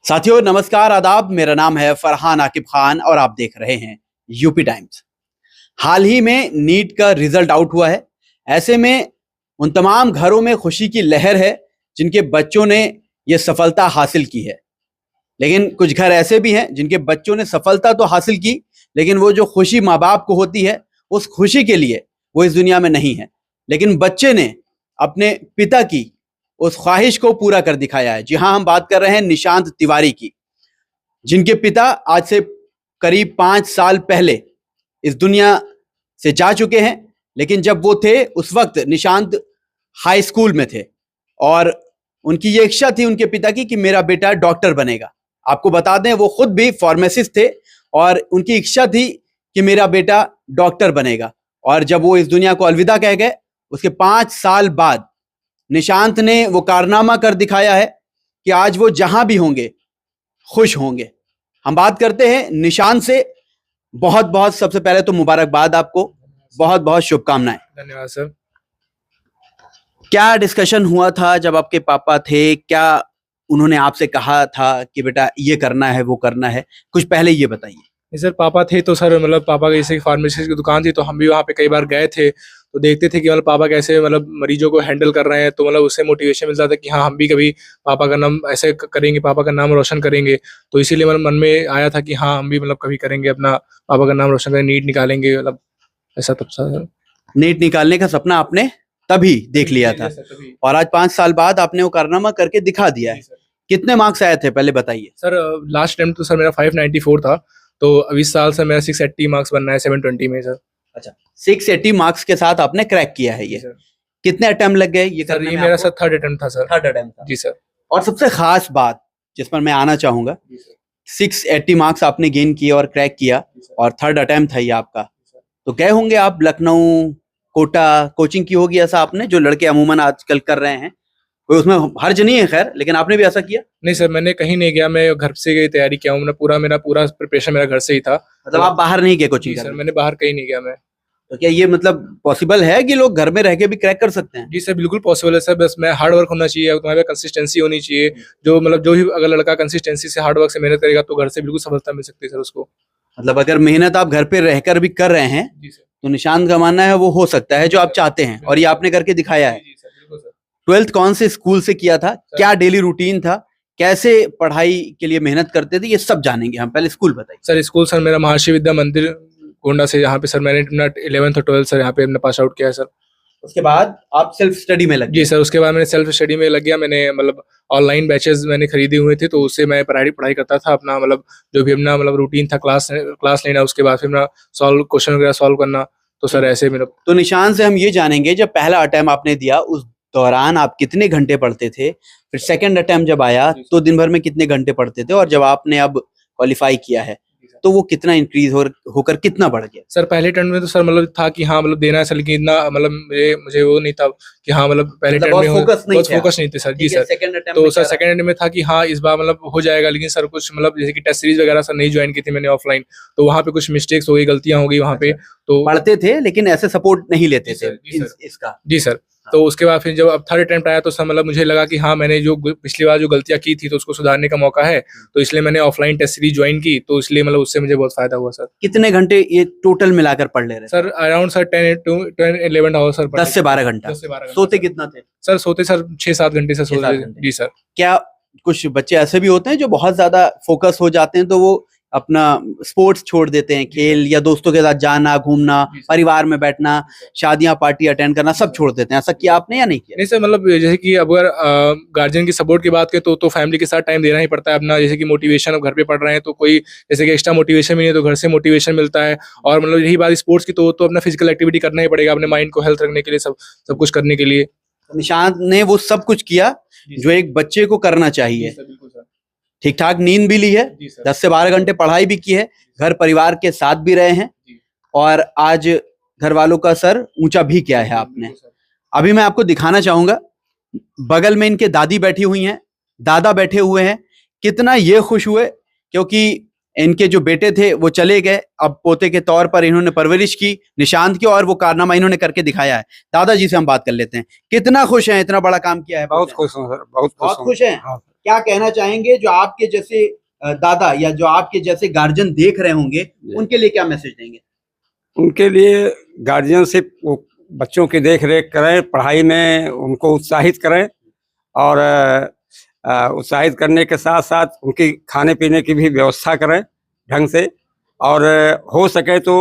साथियों नमस्कार आदाब। मेरा नाम है फरहान आकिब खान और आप देख रहे हैं यूपी टाइम्स। हाल ही में नीट का रिजल्ट आउट हुआ है। ऐसे में उन तमाम घरों में खुशी की लहर है जिनके बच्चों ने ये सफलता हासिल की है। लेकिन कुछ घर ऐसे भी हैं जिनके बच्चों ने सफलता तो हासिल की, लेकिन वो जो खुशी माँ बाप को होती है उस खुशी के लिए वो इस दुनिया में नहीं है। लेकिन बच्चे ने अपने पिता की उस ख्वाहिश को पूरा कर दिखाया है। जी हाँ, हम बात कर रहे हैं निशांत तिवारी की, जिनके पिता आज से करीब 5 साल पहले इस दुनिया से जा चुके हैं। लेकिन जब वो थे उस वक्त निशांत हाई स्कूल में थे और उनकी ये इच्छा थी उनके पिता की कि मेरा बेटा डॉक्टर बनेगा। आपको बता दें वो खुद भी फार्मासिस्ट थे और उनकी इच्छा थी कि मेरा बेटा डॉक्टर बनेगा। और जब वो इस दुनिया को अलविदा कह गए, उसके 5 साल बाद निशांत ने वो कारनामा कर दिखाया है कि आज वो जहां भी होंगे खुश होंगे। हम बात करते हैं निशांत से। बहुत बहुत सबसे पहले तो मुबारकबाद आपको, बहुत बहुत शुभकामनाएं। धन्यवाद सर। क्या डिस्कशन हुआ था जब आपके पापा थे? क्या उन्होंने आपसे कहा था कि बेटा ये करना है वो करना है? कुछ पहले ये बताइए। नहीं सर, पापा थे तो सर मतलब पापा की जैसे फार्मेसी की दुकान थी तो हम भी वहाँ पे कई बार गए थे तो देखते थे कि मतलब पापा कैसे मतलब मरीजों को हैंडल कर रहे हैं। तो मतलब उससे मोटिवेशन मिलता था कि हाँ हम भी कभी पापा का नाम ऐसे करेंगे, पापा का नाम रोशन करेंगे। तो इसीलिए मतलब मन में आया था कि हाँ हम भी मतलब कभी करेंगे, अपना पापा का नाम रोशन करेंगे, नीट निकालेंगे। मतलब ऐसा तब सर नीट निकालने का सपना आपने तभी देख लिया था और आज 5 साल बाद आपने वो कारनामा करके दिखा दिया है। कितने मार्क्स आए थे पहले बताइए? सर लास्ट टाइम तो सर मेरा 594 था, तो अभी इस साल से मेरा 680 मार्क्स बनना है 720 में सर। अच्छा, 680 मार्क्स के साथ आपने क्रैक किया है ये। कितने अटेम्प्ट लग गए ये सर? करने ये में मेरा आपको? सर थर्ड अटेम्प्ट था सर। थर्ड अटेम्प्ट था जी सर। और सबसे खास बात जिस पर मैं आना चाहूंगा, 680 मार्क्स आपने गेन किए और क्रैक किया और थर्ड अटेम्प्ट था ये आपका। तो गए होंगे आप लखनऊ, कोटा, कोचिंग की होगी ऐसा आपने, जो लड़के अमूमन आजकल कर रहे हैं। कोई उसमें हर्ज नहीं है खैर, लेकिन आपने भी ऐसा किया? नहीं सर, मैंने कहीं नहीं गया, मैं घर से ही तैयारी किया हूँ। मेरा पूरा प्रिपरेशन मेरा घर से ही था। मतलब आप बाहर नहीं गए कोचिंग जी सर, करने? मैंने बाहर कहीं नहीं गया मैं। तो क्या ये मतलब पॉसिबल है कि लोग घर में रह के भी क्रैक कर सकते हैं? जी सर, बिल्कुल पॉसिबल है सर। बस मैं हार्ड वर्क होना चाहिए, तुम्हारे कंसिस्टेंसी होनी चाहिए। जो मतलब जो भी अगर लड़का कंसिस्टेंसी से हार्ड वर्क से मेहनत करेगा तो घर से बिल्कुल सफलता मिल सकती है सर उसको। मतलब अगर मेहनत आप घर पे रहकर भी कर रहे हैं जी सर। तो निशांत का मानना है वो हो सकता है जो आप चाहते हैं, और ये आपने करके दिखाया है। जी सर, बिल्कुल सर। 12th कौन से स्कूल से किया था? क्या डेली रूटीन था? कैसे पढ़ाई के लिए मेहनत करते थे? ये सब जानेंगे हम। पहले स्कूल बताइए। सर स्कूल सर मेरा महर्षि विद्या मंदिर गोंडा से, यहाँ पे सर मैंने अपना 11th और 12th सर यहाँ पे अपना पास आउट किया है सर। उसके बाद आप सेल्फ स्टडी में लग गए? जी सर, उसके बाद मैंने सेल्फ स्टडी में लग गया। मैंने मतलब ऑनलाइन बैचेस मैंने खरीदे हुए थे तो उससे मैं पढ़ाई करता था अपना। मतलब जो भी अपना मतलब रूटीन था क्लास लेना, उसके बाद फिर अपना क्वेश्चन वगैरह सॉल्व करना। तो सर ऐसे मेरा। तो निशांत से हम ये जानेंगे, जब पहला अटेम्प्ट आपने दिया उस दौरान आप कितने घंटे पढ़ते थे? फिर सेकंड अटेम्प्ट जब आया तो दिन भर में कितने घंटे पढ़ते थे? और जब आपने अब क्वालिफाई किया है तो वो कितना इंक्रीज होकर कितना बढ़ गया? सर पहले टर्म में तो सर मतलब था कि हाँ मतलब देना है सर, लेकिन इतना मतलब मुझे वो नहीं था कि हाँ मतलब पहले टर्म में बहुत फोकस नहीं थे सर। जी सर। तो सर सेकंड अटेम्प्ट में था कि हाँ इस बार मतलब हो जाएगा, लेकिन सर कुछ मतलब जैसे कि टेस्ट सीरीज वगैरह सर नहीं ज्वाइन की थी मैंने ऑफलाइन, तो वहाँ पे कुछ मिस्टेक्स हो गई, गलतियां हो गई वहाँ पे। तो पढ़ते थे लेकिन ऐसे सपोर्ट नहीं लेते थे इसका। जी सर। तो उसके बाद फिर जब अब थर्ड अटेम्प्ट आया तो सर मतलब मुझे लगा कि हाँ मैंने जो पिछली बार जो गलतियां की थी तो उसको सुधारने का मौका है, तो इसलिए मैंने ऑफलाइन टेस्ट सीरीज ज्वाइन की। तो इसलिए मतलब उससे मुझे बहुत फायदा हुआ सर। कितने घंटे ये टोटल मिलाकर पढ़ ले रहे sir? Around sir 10-11 hours sir. 10 से 12 घंटा। सोते कितना थे सर? सोते सर 6-7 घंटे से सोते। जी सर। क्या कुछ बच्चे ऐसे भी होते हैं जो बहुत ज्यादा फोकस हो जाते हैं तो वो अपना स्पोर्ट्स छोड़ देते हैं, खेल या दोस्तों के साथ जाना, घूमना, परिवार में बैठना, शादियां पार्टी अटेंड करना सब छोड़ देते हैं? ऐसा किया आपने या नहीं किया? नहीं सर, मतलब जैसे कि अगर गार्जियन की सपोर्ट की बात करें तो फैमिली के साथ टाइम देना ही पड़ता है अपना। जैसे कि मोटिवेशन, अब घर पे पढ़ रहे हैं तो कोई जैसे कि एक्स्ट्रा मोटिवेशन भी नहीं है तो घर से मोटिवेशन मिलता है। और मतलब यही बात स्पोर्ट्स की तो अपना फिजिकल एक्टिविटी करना ही पड़ेगा अपने माइंड को हेल्थ रखने के लिए, सब कुछ करने के लिए। निशांत ने वो सब कुछ किया जो एक बच्चे को करना चाहिए। ठीक ठाक नींद भी ली है, 10 से 12 घंटे पढ़ाई भी की है, घर परिवार के साथ भी रहे हैं और आज घर वालों का सर ऊंचा भी किया है आपने। अभी मैं आपको दिखाना चाहूंगा, बगल में इनके दादी बैठी हुई हैं, दादा बैठे हुए हैं। कितना ये खुश हुए क्योंकि इनके जो बेटे थे वो चले गए, अब पोते के तौर पर इन्होंने परवरिश की निशांत की और वो कारनामा इन्होंने करके दिखाया है। दादाजी से हम बात कर लेते हैं, कितना खुश हैं, इतना बड़ा काम किया है? बहुत खुश हूँ सर, बहुत खुश हैं। क्या कहना चाहेंगे जो आपके जैसे दादा या जो आपके जैसे गार्जियन देख रहे होंगे, उनके लिए क्या मैसेज देंगे? उनके लिए गार्जियनशिप, वो बच्चों की देख रेख करें, पढ़ाई में उनको उत्साहित करें और उत्साहित करने के साथ साथ उनकी खाने पीने की भी व्यवस्था करें ढंग से, और हो सके तो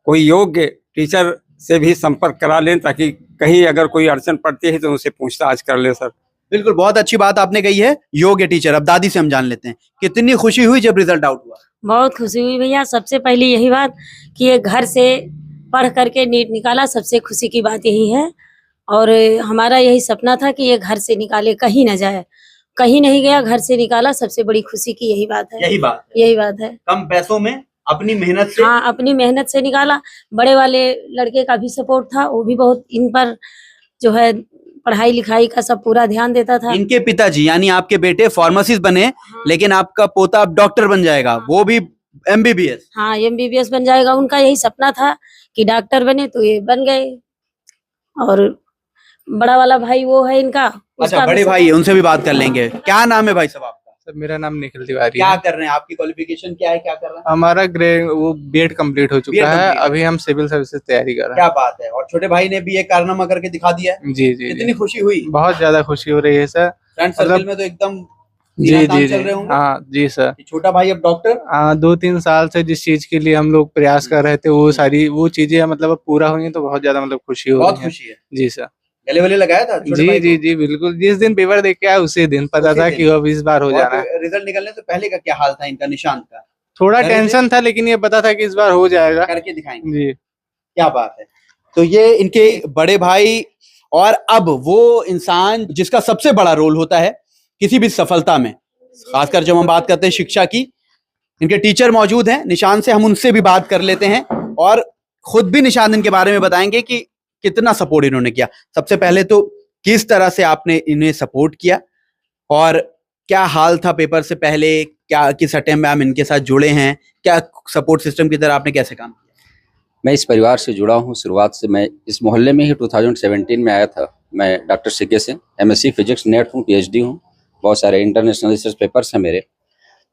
कोई योग्य टीचर से भी संपर्क करा लें, ताकि कहीं अगर कोई अड़चन पड़ती है तो उनसे पूछताछ कर लें। सर बिल्कुल, बहुत अच्छी बात आपने कही है, योग्य टीचर। अब दादी से हम जान लेते हैं, कितनी खुशी हुई जब रिजल्ट आउट हुआ? बहुत खुशी हुई भैया। सबसे पहले यही बात कि ये घर से पढ़ करके नीट निकाला, सबसे खुशी की बात यही है। और हमारा यही सपना था कि ये घर से निकाले, कहीं न जाए, कहीं नहीं गया, घर से निकाला। सबसे बड़ी खुशी की यही बात है, यही बात है। यही बात है। कम पैसों में अपनी मेहनत से, हाँ, अपनी मेहनत से निकाला। बड़े वाले लड़के का भी सपोर्ट था, वो भी बहुत इन पर जो है पढ़ाई लिखाई का सब पूरा ध्यान देता था। इनके पिताजी यानी आपके बेटे फार्मासिस्ट बने, हाँ, लेकिन आपका पोता अब डॉक्टर बन जाएगा, वो भी एमबीबीएस। हाँ, एमबीबीएस बन जाएगा। उनका यही सपना था कि डॉक्टर बने, तो ये बन गए। और बड़ा वाला भाई वो है इनका, अच्छा, उसका बड़े भी भाई है, उनसे भी बात कर लेंगे। क्या नाम है भाई साहब आपका? सर मेरा नाम निखिल तिवारी क्या है। कर रहे हैं? आपकी क्वालिफिकेशन क्या है, क्या कर रहे हैं? हमारा वो बीएड कंप्लीट हो B.Ed चुका है, complete है। अभी हम सिविल सर्विसेज तैयारी कर रहे क्या बात है। और छोटे भाई ने भी एक कारनामा करके दिखा दिया है, हैं। जी जी कितनी जी, खुशी हुई? बहुत ज्यादा खुशी हो रही है सर। फ्रेंड सर्कल मतलब- में तो एकदम जी सीना तान जी चल जी, रहे होंगे। हाँ जी सर। कि छोटा भाई अब डॉक्टर। 2-3 साल से जिस चीज के लिए हम लोग प्रयास कर रहे थे, वो चीजें मतलब अब पूरा हुई हैं, तो बहुत ज्यादा मतलब खुशी हो बहुत रही है। खुशी है। जी सर। गले वले लगाया था छोटे जी भाई जी को? जी बिल्कुल, जिस दिन पेपर देख के आया उसी दिन पता उसी था दिन। कि अब इस बार हो जाना है। रिजल्ट निकलने से पहले का क्या हाल था इनका, निशांत का? थोड़ा डरे थे? टेंशन था, लेकिन ये पता था कि इस बार हो जाएगा। करके दिखाएंगे। जी क्या बात है। तो ये इनके बड़े भाई, और अब वो इंसान जिसका सबसे बड़ा रोल होता है किसी भी सफलता में, खासकर जब हम बात करते हैं शिक्षा की। इनके टीचर मौजूद हैं निशांत से, हम उनसे भी बात कर लेते हैं और खुद भी निशांत इनके बारे में बताएंगे कि कितना सपोर्ट इन्होंने किया। सबसे पहले तो किस तरह से आपने इन्हें सपोर्ट किया और क्या हाल था पेपर से पहले, क्या किस अटेम्प्ट में आप इनके साथ जुड़े हैं, क्या सपोर्ट सिस्टम की तरह आपने कैसे काम किया? मैं इस परिवार से जुड़ा हूँ शुरुआत से। मैं इस मोहल्ले में ही 2017 में आया था। मैं डॉक्टर सीके से एमएससी फिजिक्स नेट हूँ, पीएचडी हूँ, बहुत सारे इंटरनेशनल रिसर्च पेपर्स हैं मेरे।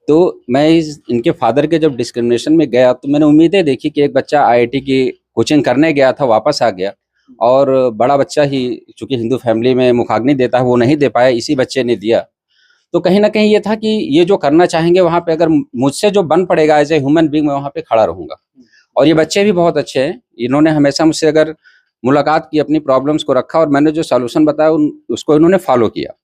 तो मैं इनके फादर के जब डिस्क्रिमिनेशन में गया तो मैंने उम्मीदें देखी कि एक बच्चा आईआईटी की कोचिंग करने गया था, वापस आ गया, और बड़ा बच्चा ही, चूंकि हिंदू फैमिली में मुखाग्नि देता है, वो नहीं दे पाया, इसी बच्चे ने दिया। तो कहीं ना कहीं ये था कि ये जो करना चाहेंगे वहाँ पे अगर मुझसे जो बन पड़ेगा एज ए ह्यूमन बींग, मैं वहाँ पे खड़ा रहूँगा। और ये बच्चे भी बहुत अच्छे हैं, इन्होंने हमेशा मुझसे अगर मुलाकात की, अपनी प्रॉब्लम्स को रखा और मैंने जो सॉल्यूशन बताया उसको इन्होंने फॉलो किया।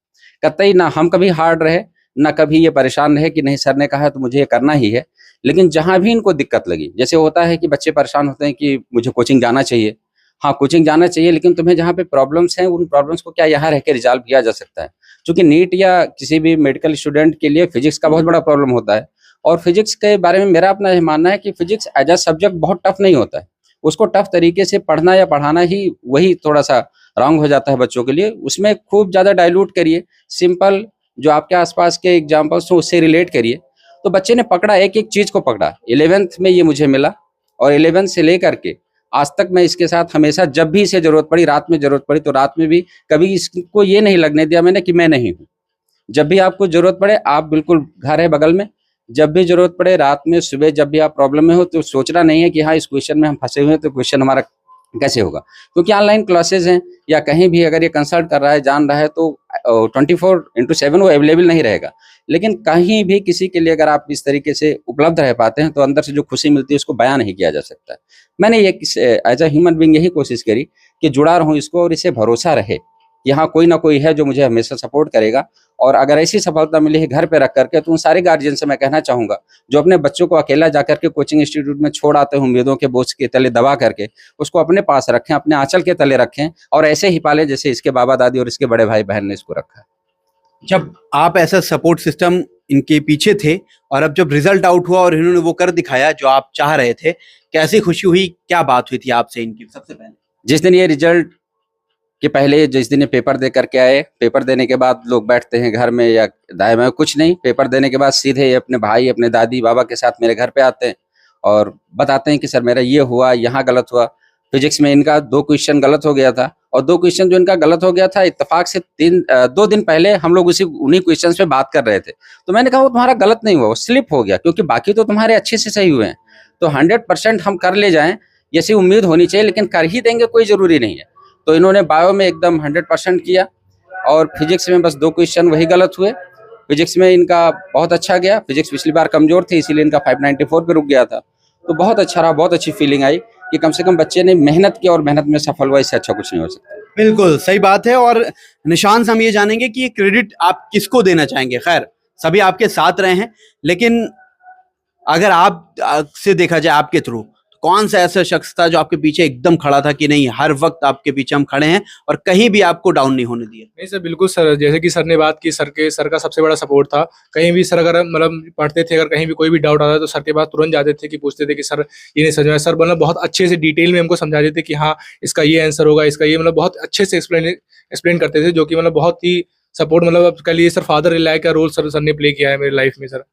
कतई ना हम कभी हार्ड रहे, ना कभी ये परेशान रहे कि नहीं सर ने कहा है तो मुझे ये करना ही है। लेकिन जहाँ भी इनको दिक्कत लगी, जैसे होता है कि बच्चे परेशान होते हैं कि मुझे कोचिंग जाना चाहिए, हाँ कोचिंग जाना चाहिए, लेकिन तुम्हें जहाँ पे प्रॉब्लम्स हैं उन प्रॉब्लम्स को क्या यहाँ रह के रिजॉल्व किया जा सकता है? क्योंकि नीट या किसी भी मेडिकल स्टूडेंट के लिए फिजिक्स का बहुत बड़ा प्रॉब्लम होता है। और फिजिक्स के बारे में मेरा अपना यह मानना है कि फिजिक्स एज अ सब्जेक्ट बहुत टफ नहीं होता है। उसको टफ तरीके से पढ़ना या पढ़ाना ही वही थोड़ा सा रॉन्ग हो जाता है बच्चों के लिए। उसमें खूब ज़्यादा डाइल्यूट करिए, सिंपल जो आपके आसपास के एग्जाम्पल्स हो उससे रिलेट करिए। तो बच्चे ने पकड़ा, एक एक चीज़ को पकड़ा। 11th में ये मुझे मिला और 11th से लेकर के आज तक मैं इसके साथ हमेशा, जब भी इसे जरूरत पड़ी, रात में जरूरत पड़ी तो रात में भी, कभी इसको ये नहीं लगने दिया मैंने कि मैं नहीं हूँ। जब भी आपको जरूरत पड़े, आप बिल्कुल, घर है बगल में, जब भी जरूरत पड़े, रात में, सुबह, जब भी आप प्रॉब्लम में हो, तो सोचना नहीं है कि हाँ इस क्वेश्चन में हम फंसे हुए हैं तो क्वेश्चन हमारा कैसे होगा। क्योंकि ऑनलाइन क्लासेज हैं या कहीं भी अगर ये कंसल्ट कर रहा है, जान रहा है, तो 24/7 वो अवेलेबल नहीं रहेगा। लेकिन कहीं भी किसी के लिए अगर आप इस तरीके से उपलब्ध रह पाते हैं तो अंदर से जो खुशी मिलती है उसको बयान नहीं किया जा सकता है। मैंने ये एज अ ह्यूमन बीइंग यही कोशिश करी कि जुड़ा रहूं इसको और इसे भरोसा रहे कि हाँ कोई ना कोई है जो मुझे हमेशा सपोर्ट करेगा। और अगर ऐसी सफलता मिली है घर पे रख करके, तो उन सारे गार्जियन से मैं कहना चाहूँगा जो अपने बच्चों को अकेला जा करके कोचिंग इंस्टीट्यूट में छोड़ आते हैं उम्मीदों के बोझ के तले दबा करके, उसको अपने पास रखें, अपने आंचल के तले रखें और ऐसे ही पालें जैसे इसके बाबा दादी और इसके बड़े भाई बहन ने इसको रखा है। जब आप ऐसा सपोर्ट सिस्टम इनके पीछे थे और अब जब रिजल्ट आउट हुआ और इन्होंने वो कर दिखाया जो आप चाह रहे थे, कैसी खुशी हुई, क्या बात हुई थी आपसे इनकी सबसे पहले? जिस दिन ये रिजल्ट के पहले, जिस दिन ये पेपर दे करके आए, पेपर देने के बाद लोग बैठते हैं घर में या दाएं में, कुछ नहीं, पेपर देने के बाद सीधे अपने भाई, अपने दादी, बाबा के साथ मेरे घर पे आते हैं और बताते हैं कि सर मेरा ये हुआ, यहाँ गलत हुआ। फिजिक्स में इनका 2 क्वेश्चन गलत हो गया था, और 2 क्वेश्चन जो इनका गलत हो गया था, इत्तेफाक से 2 दिन पहले हम लोग उन्हीं क्वेश्चन पे बात कर रहे थे। तो मैंने कहा वो तुम्हारा गलत नहीं हुआ, वो स्लिप हो गया, क्योंकि बाकी तो तुम्हारे अच्छे से सही हुए हैं। तो 100% हम कर ले जाएं, ऐसी उम्मीद होनी चाहिए, लेकिन कर ही देंगे कोई ज़रूरी नहीं है। तो इन्होंने बायो में एकदम 100% किया, और फिजिक्स में बस 2 क्वेश्चन वही गलत हुए। फिजिक्स में इनका बहुत अच्छा गया, फिजिक्स पिछली बार कमज़ोर थे, इसीलिए इनका 594 पे रुक गया था। तो बहुत अच्छा रहा, बहुत अच्छी फीलिंग आई कि कम से कम बच्चे ने मेहनत की और मेहनत में सफल हुआ, इससे अच्छा कुछ नहीं हो सकता। बिल्कुल सही बात है। और निशान से हम ये जानेंगे कि ये क्रेडिट आप किसको देना चाहेंगे। खैर सभी आपके साथ रहे हैं, लेकिन अगर आप से देखा जाए आपके थ्रू, तो कौन सा ऐसा शख्स था जो आपके पीछे एकदम खड़ा था कि नहीं हर वक्त आपके पीछे हम खड़े हैं और कहीं भी आपको डाउन नहीं होने दिया? नहीं सर, बिल्कुल सर, जैसे कि सर ने बात की, सर का सबसे बड़ा सपोर्ट था। कहीं भी सर अगर मतलब पढ़ते थे, अगर कहीं भी कोई भी डाउट आता तो सर के पास तुरंत जाते थे, कि पूछते थे कि सर ये नहीं समझ में आया। सर मतलब बहुत अच्छे से डिटेल में हमको समझा देते कि हाँ इसका ये आंसर होगा, इसका ये, मतलब बहुत अच्छे से एक्सप्लेन करते थे, जो कि मतलब बहुत ही सपोर्ट, मतलब कह लीजिए सर फादर रिलाई का रोल सर ने प्ले किया है मेरी लाइफ में। सर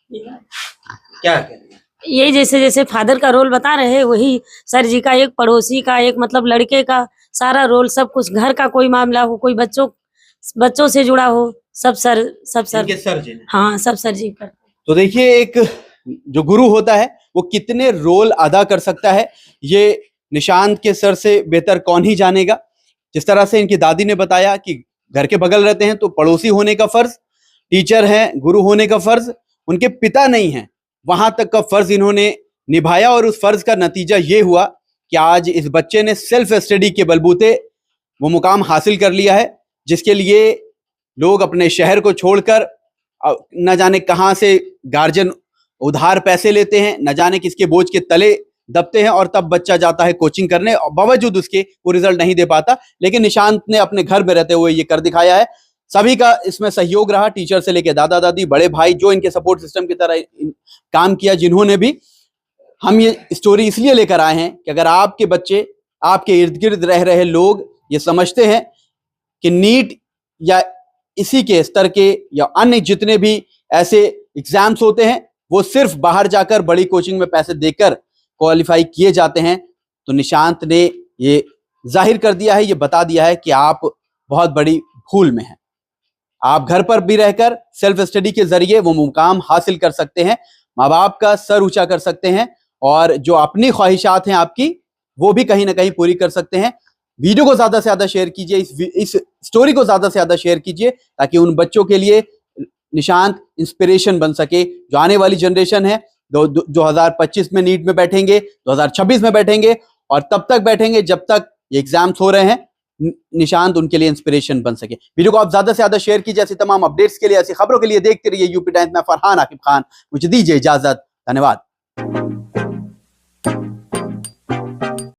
क्या कहें? ये जैसे जैसे फादर का रोल बता रहे हैं, वही सर जी का, एक पड़ोसी का, एक मतलब लड़के का, सारा रोल, सब कुछ, घर का कोई मामला हो, कोई बच्चों से जुड़ा हो, सब सर इनके सर जी ने। हाँ सब सर जी पर। तो देखिए एक जो गुरु होता है वो कितने रोल अदा कर सकता है, ये निशांत के सर से बेहतर कौन ही जानेगा। जिस तरह से इनकी दादी ने बताया कि घर के बगल रहते हैं तो पड़ोसी होने का फर्ज, टीचर हैं, गुरु होने का फर्ज, उनके पिता नहीं हैं, वहां तक का फर्ज इन्होंने निभाया। और उस फर्ज का नतीजा ये हुआ कि आज इस बच्चे ने सेल्फ स्टडी के बलबूते वो मुकाम हासिल कर लिया है, जिसके लिए लोग अपने शहर को छोड़कर न जाने कहां से गार्जियन उधार पैसे लेते हैं, न जाने किसके बोझ के तले दबते हैं, और तब बच्चा जाता है कोचिंग करने, बावजूद उसके वो रिजल्ट नहीं दे पाता। लेकिन निशांत ने अपने घर में रहते हुए ये कर दिखाया है। सभी का इसमें सहयोग रहा, टीचर से लेके दादा दादी, बड़े भाई, जो इनके सपोर्ट सिस्टम की तरह काम किया, जिन्होंने भी। हम ये स्टोरी इसलिए लेकर आए हैं कि अगर आपके बच्चे, आपके इर्द गिर्द रह रहे लोग ये समझते हैं कि नीट या इसी के स्तर के या अन्य जितने भी ऐसे एग्जाम्स होते हैं वो सिर्फ बाहर जाकर बड़ी कोचिंग में पैसे देकर क्वालिफाई किए जाते हैं, तो निशांत ने ये जाहिर कर दिया है, ये बता दिया है कि आप बहुत बड़ी भूल में हैं। आप घर पर भी रहकर सेल्फ स्टडी के जरिए वो मुकाम हासिल कर सकते हैं, माँ बाप का सर ऊंचा कर सकते हैं, और जो अपनी ख्वाहिशात हैं आपकी वो भी कहीं ना कहीं पूरी कर सकते हैं। वीडियो को ज्यादा से ज्यादा शेयर कीजिए, इस स्टोरी को ज्यादा से ज्यादा शेयर कीजिए, ताकि उन बच्चों के लिए निशांत इंस्पिरेशन बन सके। जो आने वाली जनरेशन है 2025 में नीट में बैठेंगे, 2026 में बैठेंगे, और तब तक बैठेंगे जब तक ये एग्जाम्स हो रहे हैं, निशांत उनके लिए इंस्पिरेशन बन सके। वीडियो को आप ज्यादा से ज्यादा शेयर कीजिए। ऐसी तमाम अपडेट्स के लिए, ऐसी खबरों के लिए देखते रहिए यूपी टाइम्स में। फरहान आकिब खान, मुझे दीजिए इजाजत। धन्यवाद।